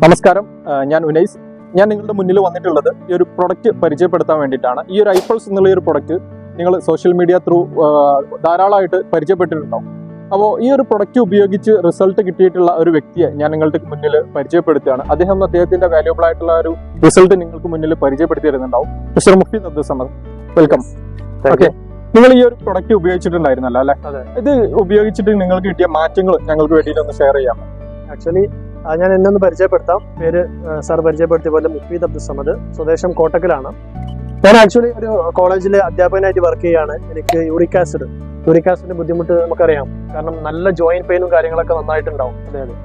നമസ്കാരം, ഞാൻ ഉനൈസ്. ഞാൻ നിങ്ങളുടെ മുന്നിൽ വന്നിട്ടുള്ളത് ഈ ഒരു പ്രൊഡക്റ്റ് പരിചയപ്പെടുത്താൻ വേണ്ടിയിട്ടാണ്. ഈ ഒരു ഐപൾസ് എന്നുള്ള ഒരു പ്രൊഡക്റ്റ് നിങ്ങൾ സോഷ്യൽ മീഡിയ ത്രൂ ധാരാളമായിട്ട് പരിചയപ്പെട്ടിട്ടുണ്ടാവും. അപ്പോൾ ഈ ഒരു പ്രൊഡക്റ്റ് ഉപയോഗിച്ച് റിസൾട്ട് കിട്ടിയിട്ടുള്ള ഒരു വ്യക്തിയെ ഞാൻ നിങ്ങൾക്ക് മുന്നിൽ പരിചയപ്പെടുത്തുകയാണ്. അദ്ദേഹത്തിന്റെ വാല്യൂബിൾ ആയിട്ടുള്ള ഒരു റിസൾട്ട് നിങ്ങൾക്ക് മുന്നിൽ പരിചയപ്പെടുത്തി തരുന്നുണ്ടാവും. Mister Mufeed Abdul Samad, welcome. Okay, നിങ്ങൾ ഈ ഒരു പ്രൊഡക്റ്റ് ഉപയോഗിച്ചിട്ടുണ്ടായിരുന്നല്ലോ അല്ലെ? ഇത് ഉപയോഗിച്ചിട്ട് നിങ്ങൾക്ക് കിട്ടിയ മാറ്റങ്ങൾ ഞങ്ങൾക്ക് വേണ്ടിയിട്ട് ഒന്ന് ഷെയർ ചെയ്യാം. ആക്ച്വലി ഞാൻ എന്നെ ഒന്ന് പരിചയപ്പെടുത്താം. പേര് സാർ പരിചയപ്പെടുത്തിയ പോലെ മുഫീദ് അബ്ദുൽ സമദ്, സ്വദേശം കോട്ടക്കലാണ്. ഞാൻ ആക്ച്വലി ഒരു കോളേജിലെ അധ്യാപകനായിട്ട് വർക്ക് ചെയ്യുകയാണ്. എനിക്ക് യൂറിക് ആസിഡിന്റെ ബുദ്ധിമുട്ട് നമുക്കറിയാം. കാരണം നല്ല ജോയിന്റ് പെയിനും കാര്യങ്ങളൊക്കെ നന്നായിട്ടുണ്ടാവും.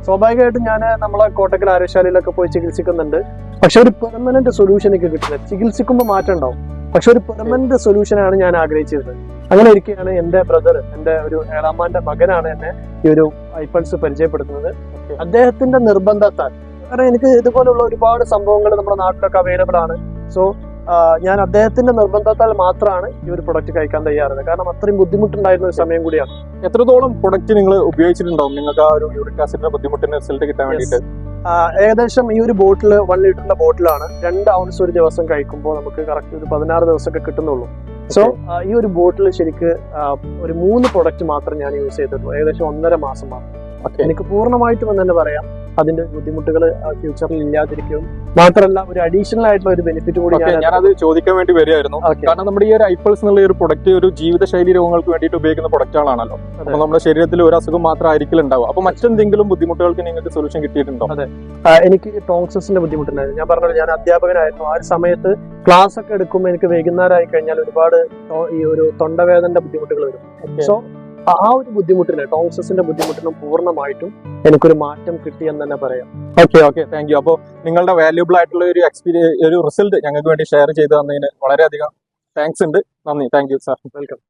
സ്വാഭാവികമായിട്ടും ഞാൻ നമ്മളെ കോട്ടക്കൽ ആരോഗ്യശാലയിലൊക്കെ പോയി ചികിത്സിക്കുന്നുണ്ട്. പക്ഷെ ഒരു പെർമനന്റ് സൊല്യൂഷൻ എനിക്ക് കിട്ടുന്നത്. ചികിത്സിക്കുമ്പോൾ മാറ്റം ഉണ്ടാവും, പക്ഷെ ഒരു പെർമനന്റ് സൊല്യൂഷനാണ് ഞാൻ ആഗ്രഹിച്ചിരുന്നത്. അങ്ങനെ ഇരിക്കുകയാണ് എന്റെ ബ്രദർ, എന്റെ ഒരു ഏഴാമാന്റെ മകനാണ് എന്നെ ഈ ഒരു ഐപൾസ് പരിചയപ്പെടുത്തുന്നത്. അദ്ദേഹത്തിന്റെ നിർബന്ധത്താൽ, കാരണം എനിക്ക് ഇതുപോലുള്ള ഒരുപാട് സംഭവങ്ങൾ നമ്മുടെ നാട്ടിലൊക്കെ അവൈലബിൾ ആണ്. സോ ഞാൻ അദ്ദേഹത്തിന്റെ നിർബന്ധത്താൽ മാത്രമാണ് ഈ ഒരു പ്രൊഡക്റ്റ് കഴിക്കാൻ തയ്യാറുള്ളത്. കാരണം അത്രയും ബുദ്ധിമുട്ടുണ്ടായിരുന്ന ഒരു സമയം കൂടിയാണ്. എത്രത്തോളം പ്രൊഡക്റ്റ് നിങ്ങൾ ഉപയോഗിച്ചിട്ടുണ്ടാവും നിങ്ങൾക്ക് ആ ഒരു യൂറിക് ആസിഡിന്റെ ബുദ്ധിമുട്ടിന്റെ റിസൾട്ട് കിട്ടാൻ വേണ്ടിയിട്ട്? ഏകദേശം ഈ ഒരു ബോട്ടിൽ 1 ലിറ്ററിന്റെ ബോട്ടിലാണ്. 2 ഔൺസ് ഒരു ദിവസം കഴിക്കുമ്പോൾ നമുക്ക് കറക്റ്റ് ഒരു 16 ദിവസമൊക്കെ കിട്ടുന്നുള്ളൂ. സോ ഈ ഒരു ബോട്ടിൽ ശരിക്ക് ഒരു 3 പ്രൊഡക്റ്റ് മാത്രം ഞാൻ യൂസ് ചെയ്തിട്ടുള്ളൂ. ഏകദേശം 1.5 മാസം മാത്രം. എനിക്ക് പൂർണ്ണമായിട്ടും എന്ന് തന്നെ പറയാം അതിന്റെ ബുദ്ധിമുട്ടുകൾ ഫ്യൂച്ചറിൽ ഇല്ലാതിരിക്കും. മാത്രമല്ല ഒരു അഡീഷണൽ ആയിട്ടുള്ള ഒരു ബെനിഫിറ്റ് കൂടി ഞാനത് ചോദിക്കാൻ വേണ്ടി വരികയായിരുന്നു. കാരണം നമ്മുടെ ഈ ഒരു ഐപൾസ് എന്നുള്ള ഒരു പ്രൊഡക്റ്റ് ഒരു ജീവിതശൈലി രോഗങ്ങൾക്ക് വേണ്ടിയിട്ട് ഉപയോഗിക്കുന്ന പ്രൊഡക്റ്റുകളാണല്ലോ. അപ്പൊ നമ്മുടെ ശരീരത്തിൽ ഒരു അസുഖം മാത്രം ആയിരിക്കും ഉണ്ടാവും. അപ്പൊ മറ്റെന്തെങ്കിലും ബുദ്ധിമുട്ടുകൾക്ക് നിങ്ങൾക്ക് സൊല്യൂഷൻ കിട്ടിയിട്ടുണ്ടോ? അതെ, എനിക്ക് ടോൺസിന്റെ ബുദ്ധിമുട്ടുണ്ടായിരുന്നു. ഞാൻ പറഞ്ഞത് ഞാൻ അധ്യാപകനായിരുന്നു. ആ ഒരു സമയത്ത് ക്ലാസ് ഒക്കെ എടുക്കുമ്പോൾ എനിക്ക് വൈകുന്നേരമായി കഴിഞ്ഞാൽ ഒരുപാട് ഈ ഒരു തൊണ്ടവേദനയുടെ ബുദ്ധിമുട്ടുകൾ വരും. സോ ആ ഒരു ബുദ്ധിമുട്ടിന്, ടോൺസിന്റെ ബുദ്ധിമുട്ടിനും പൂർണ്ണമായിട്ടും എനിക്കൊരു മാറ്റം കിട്ടിയെന്ന് തന്നെ പറയാം. Okay, thank you. അപ്പോൾ നിങ്ങളുടെ വാല്യൂബിൾ ആയിട്ടുള്ള ഒരു ഒരു റിസൾട്ട് ഞങ്ങൾക്ക് വേണ്ടി ഷെയർ ചെയ്ത് തന്നതിന് വളരെയധികം താങ്ക്സ് ഉണ്ട്. നന്ദി. Thank you sir. വെൽക്കം.